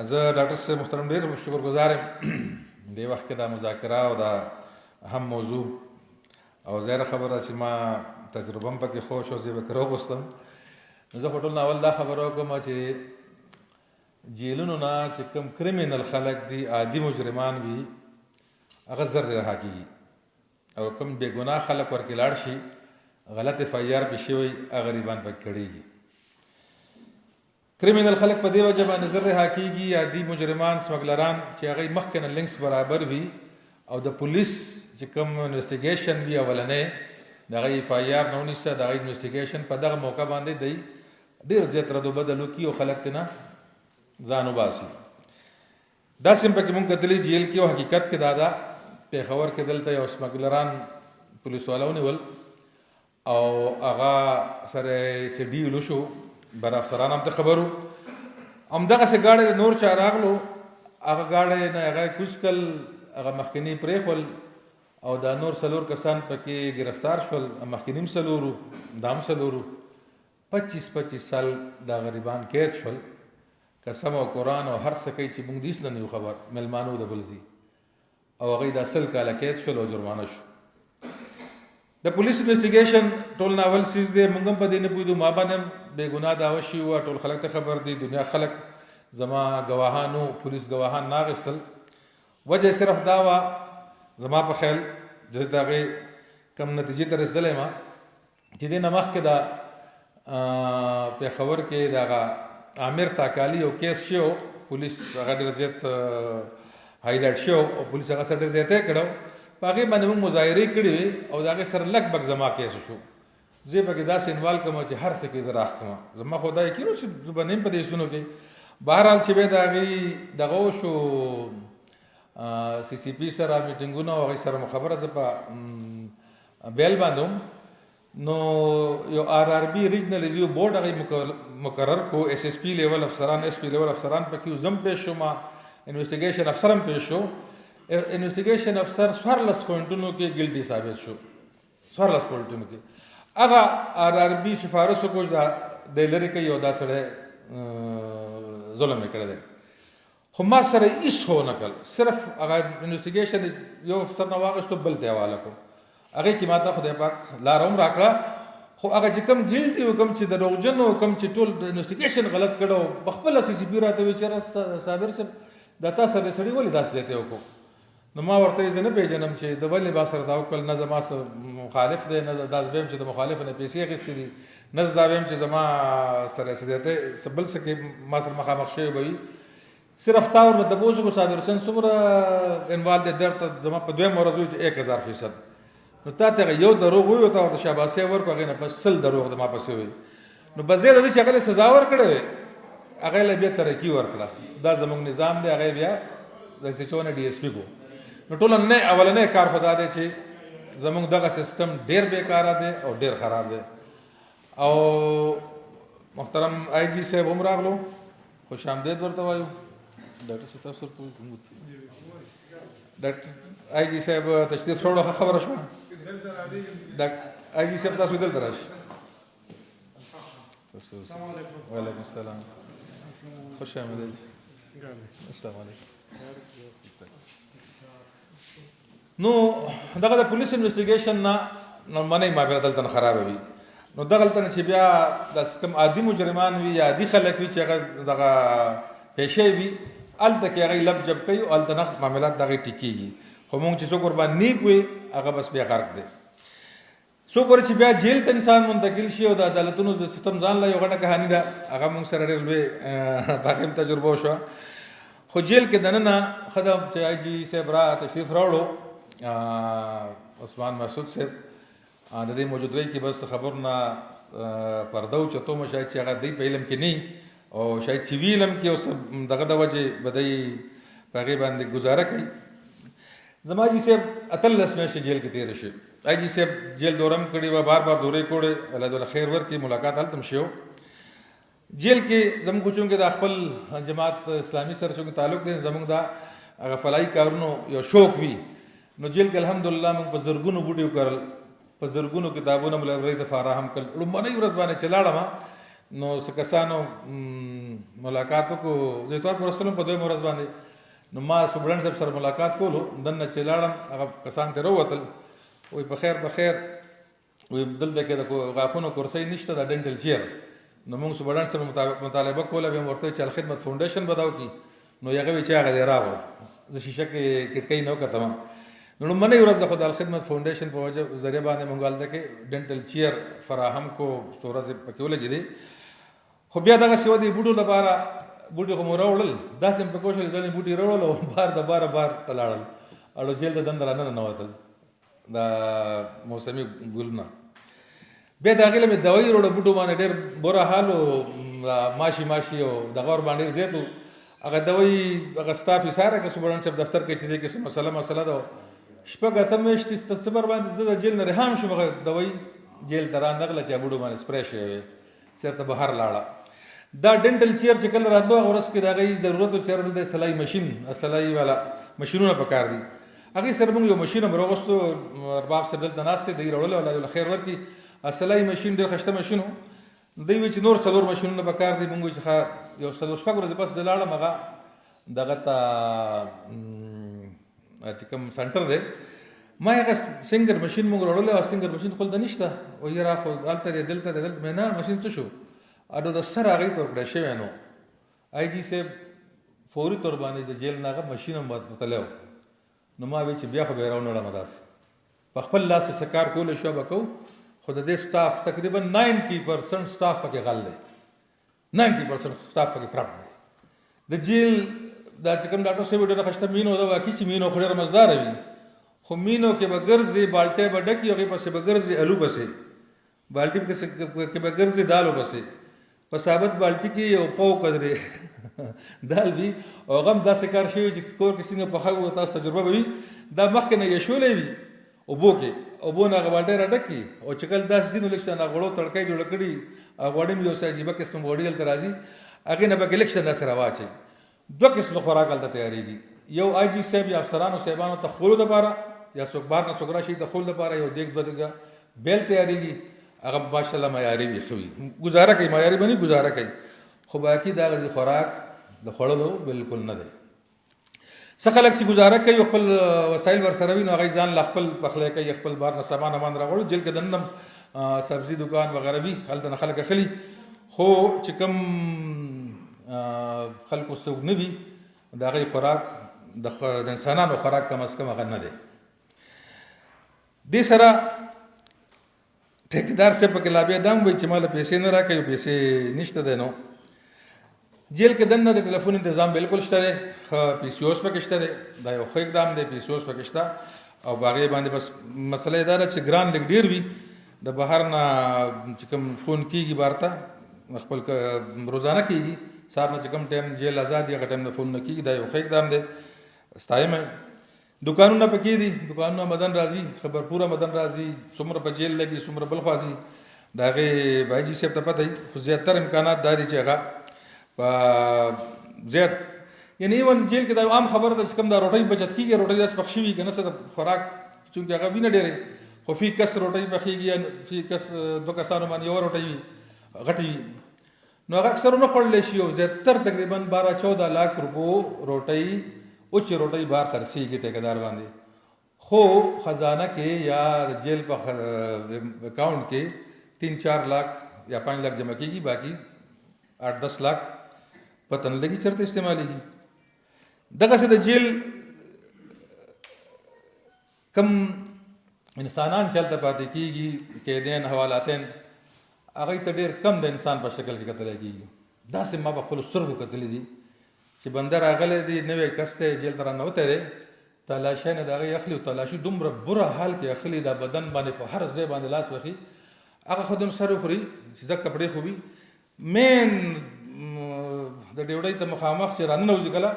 زه ډاکټر صاحب محترم ډېر شکرګزار یم دې وخت کې دا مذاکره او دا اهم موضوع او ظاهره خبره چې ما تجربه هم پکې خوښ او زه به راوغوښتم نو زه په ټول ناول دا خبره وکړم چې جیلونو نه چې کوم کریمینل خلک دي عادي مجرمان وي هغه زر رها کېږي او کوم بې ګناه خلک ورکې لاړ شي غلط اف آی آر پې شوی هغه غریبان پکې کړېږي کریمینل خلک په دې وجه باندې زر رها کېږي عادي مجرمان سمګلران چې هغوی مخکې نه لینکس برابر وي او د پولیس چې کوم انویسټیګیشن وي اولنی د هغوی اف آی آر نه ونیسه د هغوی انویسټیګیشن په دغه موقع باندې دی ډېر زیات رد و بدل وکړي او خلک ترې نه ځان وباسي داسې هم پکې مونږ کتلي جیل کې او حقیقت کې دا ده پېښور کې دلته یو سمګلران پولیس والا ونیول او هغه سره یې سی ډیل وشو بر افسران هم ته خبرو همدغسې ګاډی د نور چا راغلو هغه ګاډی نه هغه کوز کړل هغه مخکیني پرېښول او دا نور څلور کسان پکې ګرفتار شول مخکیني هم څلورو دا هم څلورو 25 سال دا غریبان قید شول قسم او قرآن او هر څه کوي چې موږ د هېڅ نه یو خبر میلمانو د بل ځي او هغوی دا 100 کاله قید شول او جرمانه شو د پولیس انویسټیګیشن ټول ناول سیز دی موږ هم په دې نه پوهېدو ما باندې هم بې ګناه دعوه شوي وه ټول خلک ته خبر دی دنیا خلک زما ګواهانو پولیس ګواهان نه اخیستل وجه صرف دا وه زما په خیال چې د هغې کوم نتیجې ته رسېدلی یم چې دې نه مخکې دا پېښور کې د هغه عامر تاکالي یو کیس شوی پولیس هغه ډېر زیات هایلایټ شوی او پولیس هغه سره ډېر زیاتی کړی په هغې باندې موږ مظاهرې کړې وې او د هغې سره لږ بږ زما کیس شو زه یې پکې داسې انوالو کړم چې هر څه کې زه راښکم زما خو دا یقین و چې زه به نه یم په دې سونو کې بهرحال چې بیا د هغې دغه وشو سی سی پي سره میټینګونه او هغې سره مو خبره زه په بیل باندې وم نو یو آر آر بي ریجنل ریویو بورډ هغې مقرر کو ایس ایس پي لیول افسران ایس پي لیول افسران پکې زه هم پیش شوم انویسټیګیشن افسر هم پیش شو انویسټیګیشن افسر 14 پوینټونو کې ګلټي ثابت شو 14 پوینټونو کې هغه آر آر بي سفارش وکړو چې دا دی لرې کوي او دا سړی ظلم یې کړی دی خو ما سره هېڅ خو نه کړل صرف هغه انویسټیګیشن یو افسر نه واخیستو بل ته یې حواله کړو هغې کې ما ته خدای پاک لاره هم راکړه خو هغه چې کوم ګلټي و کوم چې دروغجن و کوم چې ټول انویسټیګیشن غلط کړی و پخپله سی سی پي راته وایي چېرې صابر صاحب دا تا سره سړي ولې داسې ځای ته وکړو نو ما ورته یې زه نه پېژنم چې د ولې ما سره دا وکړل نه زما مخالف دی نه دا زه ویم چې د مخالف نه پیسې اخیستې دي نه زه دا ویم چې زما سره څه ځای ته بل څه کې ما سره مخامخ شوی به وي صرف تا ورته تپوس وکړو صابر حسین څومره انوال دی درته زما په دویم ورځ وایي چې 1000% نو تا ته یو دروغ ووایي او تا ورته شاباسي ورکړو هغې نه پس 100 دروغ د ما پسې وایي نو بس زه د دې چې هغه له سزا ورکړې وې هغې له بیا ترقي ورکړه دا زموږ نظام دی هغې بیا د ایس ایچ او نه ډي ایس پي کو نو ټولنې اولنی کار خو دا دی چې زموږ دغه سیسټم ډېر بېکاره دی او ډېر خراب دی او محترم آی جي صاحب هم راغلو خوش آمدید ورته وایو ډاکټر صاحب تاسو ورته ډاکټر آی جي صاحب تشریف راوړو ښه خبره شوه آی جي صاحب تاسو دلته راشئ وعلیکم السلام خوش آمدید السلام علیکم نو دغه د پولیس انویسټیګیشن نه نو منی ما بیا دلته نه خرابه وي نو دغلته نه چې بیا داسې کوم عادي مجرمان وي یا عادي خلک وي چې هغه دغه پیشې وي هلته کې هغوی لب جب کوي او هلته نه معاملات د هغوی ټیکېږي خو مونږ چې څوک ورباندې نیک وي هغه بس بیا غرق دی څو پورې چې بیا جیل ته انسان منتقل شي او د عدالتونو د سیستم ځان له یو غټه کهاني ده هغه مونږ سره ډېر لوی په هغې هم تجربه وشوه خو جیل کې دننه ښه ده چې آی جي صاحب را تشریف راوړو عثمان مسعود صاحب د دې موجودګۍ کې بس خبرونه پرده اوچتومه شاید چې هغه دی په علم کې نه او شاید چې وي علم کې اوس دغه د وجې به دی په هغې باندې ګزاره کوي زما جي صاحب 18 میاشتې جیل کې تېره شي آی جي صاحب جیل دوره هم کړې وه بار بار دورې کوړې الله تعالی خیر ورکړي ملاقات هلته هم شوی جیل کې زموږ چونکې د خپل جماعت اسلامي سره چونکې تعلق دی زموږ دا هغه فلاحي کارونو یو شوق وي نو جیل کې الحمدلله موږ په زرګونو بوټي وکرل په زرګونو کتابونه مو لایبررۍ ته فراهم کړل لومړنۍ ورځ باندې چې لاړم نو څه کسانو ملاقات وکړو زه اتوار پر رسولم په دویمه ورځ باندې نو ما سوبرن صاحب سره ملاقات کولو دننه چې لاړم هغه کسان ترې ووتل وایي په خیر وایي دلته کې د غاښونو کرسۍ نشته د ډنټل چیر نو موږ سوبرن سره مطالبه کوله بیا مې ورته چې الخدمت فاونډیشن به دا وکړي نو هغه وایي چې هغه دی راغو زه شیشه کې کټکۍ نه وکتم نو لومړنۍ ورځ د خو د الخدمت فاونډیشن په ذریعه باندې موږ هلته کې ډنټل چیر فراهم کو څو ورځې پکې ولګېدې خو بیا دغسې وه د بوټو لپاره بوټي خو مو راوړل داسې مې په کوشش ځینې بوټي راوړل او بار ته لاړل اړو جیل د دنده رانه ننوتل د موسمي ګلونه بیا د هغې له مې دوایي راوړه بوټو باندې ډېر بوره حال و ماشي او دغه ور باندې ډېر زیات و هغه دوایي هغه سټاف یې څاره که سوبرډنټ صاحب دفتر کې چې دی کې څه مسله ده شپږ اته میاشتې تر څه باندې زه د جیل نه رهام شوم هغه دوایي جیل ته رانغله چې بوټو باندې سپری شوی وی چېرته بهر لاړه دا ډنټل چیر چې کله راتلو هغه ورځ کې د هغې ضرورت و چې دلته سلای مشین سلای والا مشینونه پکار دي هغې سره موږ یو مشین هم راوغوستو ارباب صاحب دلته ناست دی دوی راوړلی الله دې خیر ورکړي سلای مشین ډېر ښایسته مشین و دوی وایي چې نور 4 مشینونه پکار دي موږ وایي چې ښه یو 4 شپږ ورځې پس زه لاړم هغه دغه ته چې کوم سنټر دی ما هغه سنګر مشین موږ راوړلی او سنګر مشین خو دلته نشته وایي را خو هلته دی دلته دی دلته نه مشین څه شو اډو د سر هغې ته ورکړی شوی نو آی جي صاحب فوري طور باندې د جیل نه هغه مشین هم وتلی و نو ما وایي چې بیا خو به یې راونړم داسې په خپل لاس څه کار کولی شو به کوو خو د دې سټاف تقریبا 90% سټاف پکې غل دی 90% سټاف پکې کرپټ دی د جیل دا چې کوم ډاکټر صاحب ډېره ښایسته مینو ده واقعي چې مینو خو ډېره مزداره وي خو مینو کې به ګرځې بالټۍ به ډکي هغې پسې به ګرځې الو پسې بالټي کې به ګرځې دالو پسې په ثابت بالټي کې یو پاو قدرې دال وي او هغه هم داسې کار شوی چې کور کې څنګه پخوي و تاسو تجربه به وي دا مخکې نه یې شولی وي اوبو کې اوبو نه هغه بالټۍ راډکي او چې کله داسې ځي نو لږ شان غوړو تړکۍ جوړه کړي غوړې هم یو څه عجیبه قسم غوړي هلته راځي هغې نه پکې لږ شان داسې راواچوي 2 قسمه خوراک هلته تیارېږي یو آی جي صاحب یا افسرانو صاحبانو ته خولو دپاره یا څوک بهر نه څوک راشي د خولو دپاره یو دیګ 2 دیګه بیل تیارېږي هغه ماشاءالله معیاري وي ښه وي ګزاره کوي معیاري به نه ګزاره کوي خو باقي دا غذي خوراک د خوړلو بالکل نه دی څه خلک چې ګزاره کوي خپل وسایل ورسره وي نو هغوی ځان له خپل پخلی کوي خپل بهر نه سامان امان راغواړي جیل کې دننه سبزي دکان وغیره وي هلته نه خلک اخلي خو چې کوم خلکو څوک نه وي د هغوی خوراک د انسانانو خوراک کم از کم هغه نه دی دې سره ټیکدار صاحب پکې لا بیا دا هم وایي چې ما له پیسې نه راکوي پیسې نشته دی نو جیل کې دننه د ټلیفون انتظام بالکل شته دی ښه پي سی اوس پکې شته دی دا یو ښه اقدام دی پي سی اوس پکې شته او په هغې باندې بس مسله یې دا ده چې ګران لږ ډېر وي د بهر نه چې کوم فون کېږي بهر ته خپل روزانه کېږي سهار نه چې کوم ټایم جیل آزاد وي هغه ټایم نه فون نه کېږي دا یو ښه اقدام دی ستایم دکانونه پکې دي دکانونه مدن راځي خبرپوره مدن راځي څومره په جیل لګي څومره بل خوا ځي د هغې بای جي صاحب ته پته وي خو زیاتره امکانات دا دي چې هغه په زیات یعنی ایون جیل کې دا یو عام خبره ده چې کوم دا روټۍ بچت کېږي روټۍ داسې پخ شوي که نه څه د خوراک چونکې هغه وي نه ډېرې خو فی کس روټۍ پخېږي یا فی کس 2 کسانو باندې یوه روټۍ وي غټې وي نو هغه اکثر نه خوړلی شي او زیاتر تقریبا 12-14 لاک روپو روټۍ اوچې روټۍ بهر خرڅېږي ټیکهدار باندې خو خزانه کې یا د جیل په اکاؤنټ کې 3-4 لاک یا 5 لاک جمع کېږي باقي 8-10 لاک پته نه لګي چېرته استعمالېږي دغسې د جیل کم انسانان چې هلته پاتې کېږي قیدین حوالاتین هغوی ته ډېر کم د انسان په شکل کې کتلی کېږي داسې ما په خپلو سترګو کتلي دي چې بنده راغلی دی نوی کس دی جیل ته راننوتی دی تلاشۍ نه د هغې اخلي او تلاشي دومره بره حال کې اخلي دا بدن باندې په هر ځای باندې لاس وخي هغه خو د سر وخوري چې ځکه کپړې خو وي مین د ډیوډۍ ته مخامخ چې راننوځي کله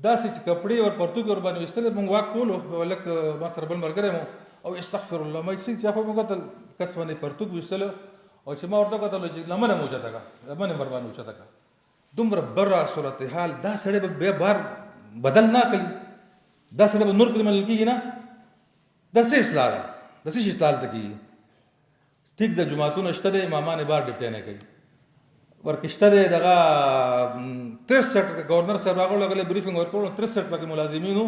داسې چې کپړې ور پرتوګ ور باندې ویستلی موږ واک کولو لږ ما سره بل ملګری مو او استغفر الله ما چې چا خو موږ کتل کس باندې پرتوګ ویستلو او چې ما ورته کتل چې لمنه مو اوچته کړه لمنې ور باندې اوچته کړه دومره بره صورتحال دا سړی به بیا بار بدل نه اخلي دا سړی به نور کلي منل کېږي نه دا څه اصلاح ده د څه شي اصلاح هلته کېږي ټیک د جوماتونه شته دی امامان بار ډپټۍ نه کوي ورکشته دی دغه 63 گورنر صاحب راغلو هغه بریفینګ ورکړو 63 پکې ملازمینو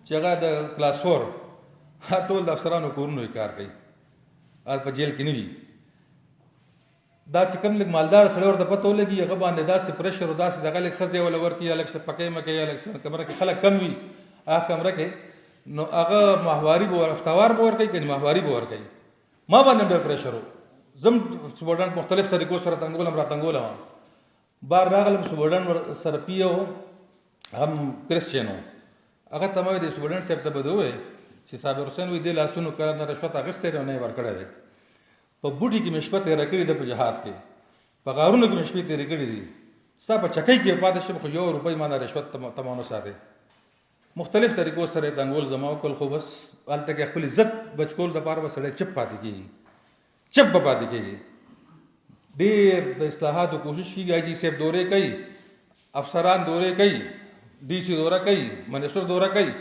چې هغه د کلاس 4 ټول د افسرانو کورونو کار کوي په جیل کې نه وي دا چې کوم لږ مالدار سړی ورته پته ولګي هغه باندې داسې پرېشر او داسې دغه لږ ښځې وله ورکړي یا لږ څه پکې مکې یا لږ څه کمره کې خلک کم وي هغه کمره کې نو هغه ماهواري به افتوار به ورکوي که ماهواري به ورکوي ما باندې ډېر پرېشر و زم سبوډن مختلف طریقو سره تنګولم را تنګولم بار راغلم سبوډن سره پیو هم کرسچین و هغه ته مې د سبوډن صاحب ته به وویل چې صابر حسین وایي دې لاسونو کله نه رشوت اخیستی دی او نه یې ورکړی دی په بوټي کې مې شپه تېره کړې ده په جهاد کې په غارونو کې مې شپې تېرې کړې دي ستا په چکۍ کې پاتې شم خو 1 روپۍ ما نه رشوت ته مونه ساتې مختلف طریقو سره یې تنګول زما وکړل خو بس هلته کې خپل عزت بچ کولو دپاره به سړی چپ پاتې کېږي چپ به پاتې کېږي ډېر د اصلاحاتو کوشش کېږي آی جي صاحب دورې کوي افسران دورې کوي ډي سي دوره کوي منسټر دوره کوي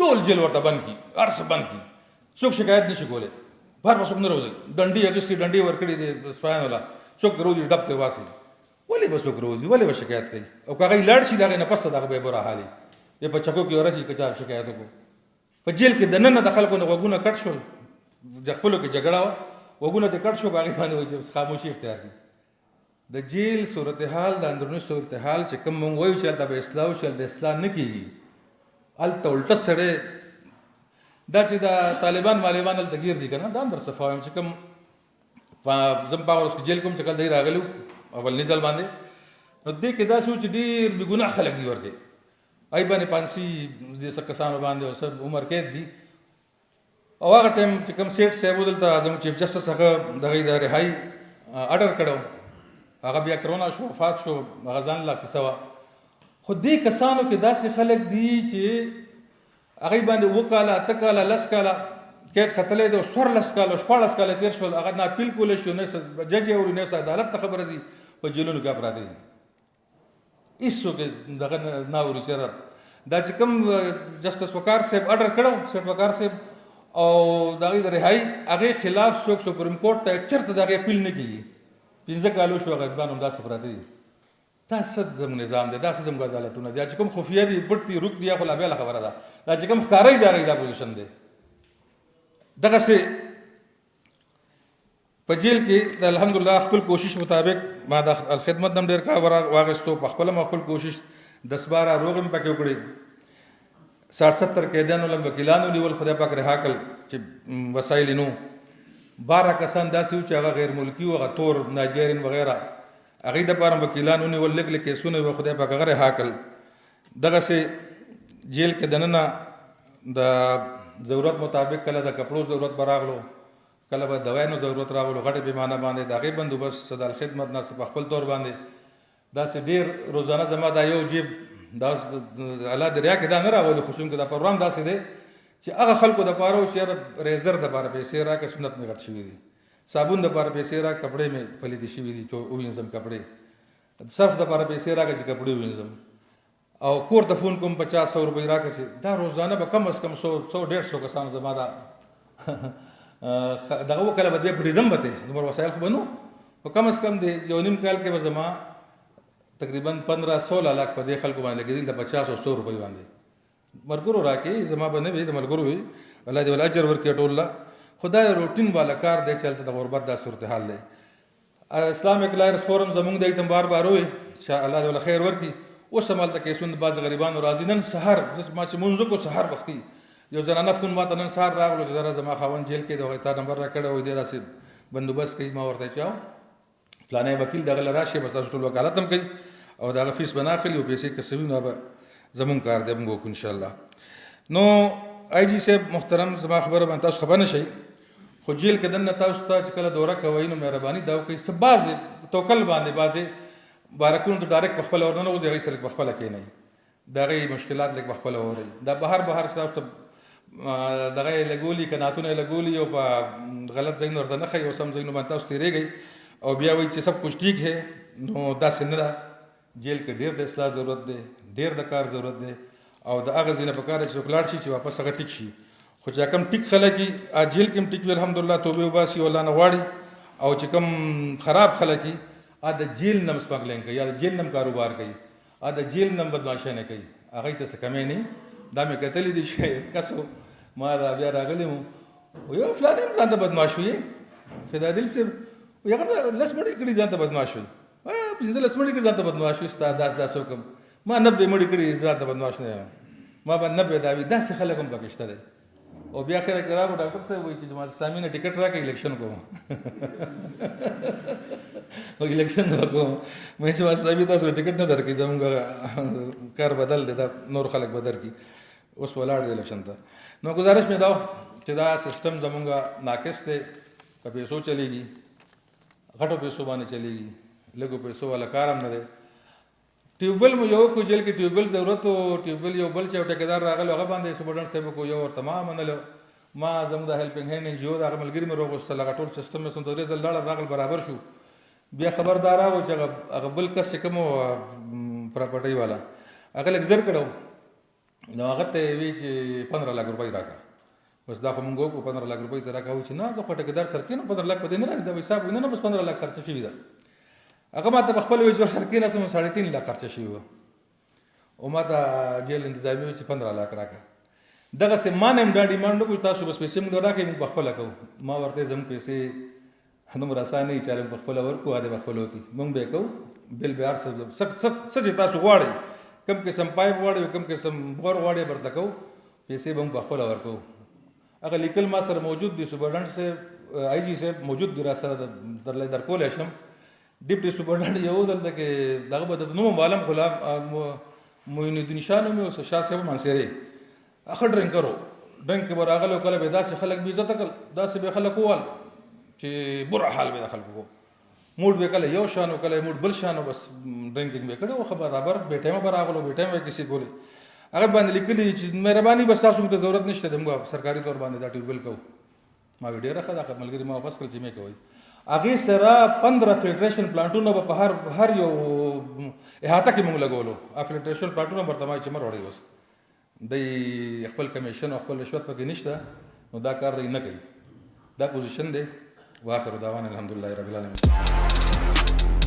ټول جیل ورته بند کړي هر څه بند کړي څوک شکایت نشي کولی بهر به څوک نه روځي ډنډې اخیستې ډنډې ورکړي دي سپایانو له څوک روځي ډب ته واسي ولې به څوک روځي ولې به شکایت کوي او که هغه لاړ شي د هغې نه پس د هغه به بره حالي یا په چکو کې ورشي که چا شکایت وکړو په جیل کې دننه د خلکو نه غوږونه کټ شول خپلو کې جګړه وه غوږونه دې کټ شو په هغې باندې وایي چې خاموشي اختیار کړي د جیل صورتحال د اندروني صورتحال چې کوم مونږ وایو چې هلته به اصلاح وشي هلته اصلاح نه کېږي هلته الټه سړی دا چې د طالبان مالیبان هلته ګیر دي که نه دا هم در څه فوایم چې کوم زم په هغه ورځ کې جیل کوم چې کله دی راغلي اولني ځل باندې نو دې کې داسې و چې ډېر بې ګناه خلک دي ورکې ای باندې پانسي دې څه کسانو باندې او سب عمر قید دي او هغه ټایم چې کوم سیټ صاحب دلته زموږ چیف جسټس هغه د هغې د رهایي اډر کړی هغه بیا کرونا شو وفات شو هغه ځان لا کیسه وه خو دې کسانو کې داسې خلک دي چې هغې باندې 7 کاله 8 کاله 10 کاله قید ختلی دی او 14 کاله 14 کاله تېر شول هغه نه اپیل کولی شي نه جج یې اوري نه عدالت ته خبره ځي په جیلونو کې پراته دي هېڅوک دغه نه اوري چېرې دا چې کوم جسټس وقار صاحب اډر کړی سیټ وقار صاحب او د هغې د رهایي هغې خلاف څوک سپریم کورټ ته چېرته د هغې اپیل نه کېږي 15 کالو شو هغه اقبان همداسې پراته دي دا څه زموږ نظام دی دا څه زموږ عدالتونه دي چې کوم خفیه دي پټ دي روک دي خو لا بېله خبره ده دا چې کوم ښکاره دي د هغې دا پوزیشن دی دغسې په جیل کې د الحمدلله خپل کوشش مطابق ما د خدمت هم ډېر کار واخیستو په خپله ما خپل کوشش 10-12 روغ مې پکې وکړې 60-70 قیدیانو له وکیلانو نیول خدای پاک رها کړل چې وسایل یې نو 12 کسان داسې وو چې هغه غیر ملکي وو هغه تور نایجیرین وغیره هغې دپاره وکیلان ونیول لږ لږ کیسونه وه خدای پاک هغه رها کړل دغسې جیل کې دننه د ضرورت مطابق کله د کپړو ضرورت به راغلو کله به دوایانو ضرورت راغلو غټې پیمانه باندې د هغې بندوبست صدال خدمت نه په خپل طور باندې داسې ډېر روزانه زما دا یو جیب دا الله دریا کې دا نه راولي خو چونکې دا پروګرام داسې دی چې هغه خلکو دپاره و چې یاره ریزر دپاره پیسې راکړه سنت مې غټ شوي دي صابون دپاره پیسې راکړه کپړې مې پلیتې شوي دي چې ووینځم کپړې صرف دپاره پیسې راکړه چې کپړې ووینځم او کور ته فون کوم 50-100 روپۍ راکړه چې دا روزانه به کم از کم 100-150 کسانو زما دا دغه وکړه به بیا پټېدم به ته دومره وسایل خو به نو خو کم از کم د یو نیم کال کې به زما تقریبا 15-16 لاک په دې خلکو باندې لګېدل د 50 او 100 روپۍ باندې ملګرو راکې زما به نه وي د ملګرو وي الله دې ول اجر ورکړي ټول له خدای روټین والا کار دی چې هلته د غربت دا صورتحال دی اسلامک لایرس فورم زمونږ د ایتم بار بار وي الله دې ول خیر ورکړي اوس هم هلته کیسونه بعض غریبانو راځي نن سهار ما چې مونځ وکړو سهار وختي یو زنانه فون ما ته نن سهار راغلو چې ذره زما خاوند جیل کې د هغې تا نمبر راکړی وایي دی داسې بندوبست کوي ما ورته چې فلانی وکیل دغه له راشي بس تاسو ټول وکالت هم کوي او د هغه فیس به نه اخلي او پیسې که څه وي نو به زمونږ کار دی موږ وکړو انشاءالله نو آی جي صاحب محترم زما خبره باندې تاسو خبر نه شئ خو جیل کې دننه تاسو ته چې کله دوره کوئ نو مهرباني دا وکړئ څه بعضې توکل باندې بعضې بارکونو ته ډایرکټ په خپله ورننوځي هغې سره په خپله کښېنئ د هغې مشکلات لږ په خپله وورئ دا بهر چې تاسو ته دغه یې لګولي کناتونه یې لګولي او په غلط ځایونو ورته نه ښایي او سم ځایونو باندې تاسو تېرېږئ او بیا وایي چې سب کچھ ٹھیک ہے نو داسې نه ده جیل کې ډېر د اصلاح ضرورت دی ډېر د کار ضرورت دی او د هغه ځای نه پکار دی چې څوک لاړ شي چې واپس هغه ټیک شي خو چې کوم ټیک خلک دي جیل کې هم ټیک وي الحمدلله توبې وباسي او الله نه غواړي او چې کوم خراب خلک دي د جیل نم سمګلینګ کوي یا د جیل نم کاروبار کوي د جیل نم بدمعشي نه کوي هغه ته څه کمې نه دا مې کتلې دي چې کسو ما دا بیا راغلی مو یو فلان هم ځان ته بدمعش وي فدادل صاحب یو لس مړي کړي ځان ته بدمعش وي پنځه لس مړي کړي ځان ته بدمعش وي ستا داس وکم ما 90 مړي کړي ځان ته بدمعش نه یم ما باندې 90 دا وي داسې خلک هم پکې شته دی او بیا خیر کرا ډاکټر صاحب وایي چې جماعت اسلامي نه ټیکټ راکړي الیکشن کوم او الیکشن وکړو مې چې اسلامي تاسو ټیکټ نه درکې زموږ کار بدل دی دا نور خلک بدر کی اوس ولاړ دی الیکشن ته نو گزارش مې دا چې دا سیستم زموږ ناقص دی په پیسو چلیږي غټو پیسو باندې چلیږي لږو پیسو والا کار هم نه دی ټیوبویل مو یو کو جیل کې ټیوبویل ضرورت او ټیوبویل یو بل چې ټیکدار راغلو هغه باندې سپورټن صاحب کو یو ور تمام منلو ما زموږ د هیلپینګ هینډ ان جی او د هغه ملګري مې روغوستل هغه ټول سیستم مې سمدوري زل راغل برابر شو بیا خبردار و چې هغه بل کس چې کوم پراپرټي والا هغه لږ زر کړو نو هغه ته وی چې 15 لک روپۍ راکا بس دا خو مونږ کو 15 لک روپۍ ته راکاو چې نه زه خو ټیکدار سره کینم 15 لک په دې نه راځي دا حساب وینم بس 15 لک خرچ شوی دا هغه ماته خپل وجه سرکینه سم 3.5 لک خرچ شوی و او ماته جیل انتظامی چې 15 لک راکا دغه سه مانم دا ډیماند کو تاسو بس پیسې موږ راکې موږ خپل کو ما ورته زم پیسې نو راسانه یې چارم خپل ورکو اده خپلو کی موږ به کو بل به ارس سچ تاسو غواړي کم قسم پایپ غواړي کم قسم بور غواړي برته کو پیسې به موږ خپل ورکو هغه لیکل ما سره موجود دي سپورټنټ سے آی جی سے موجود دي را سره در کول شم ډیپټي سپورټنټ یو دلته کې دغه بده نو عالم غلام موین الدین شاه نو مې شاه صاحب منصری اخر ډرینګ کرو ډرینګ به راغلو کله به داسې خلک به عزت کړ داسې به خلک وال چې بر حال به خلکو موډ به کله یو شانو کله موډ بل شانو بس ډرینګینګ به کړو خبر برابر به ټایم برابر به ټایم کسی کولی هغه باندې لیکلي چې مهرباني بس تاسو ته ضرورت نشته د موږ سرکاري تور باندې دا ټیوبل کو ما ویډیو راخه دا ملګری ما واپس کړ چې مې کوي هغه سره 15 فلټریشن پلانټونه په هر یو احاطه کې موږ لګولو فلټریشن پلانټونه برتمای چې مر وړي وس د خپل کمیشن او خپل رشوت پکې نشته نو دا کار دی نه کوي دا پوزیشن دی واخر دعوانا الحمدلله رب العالمین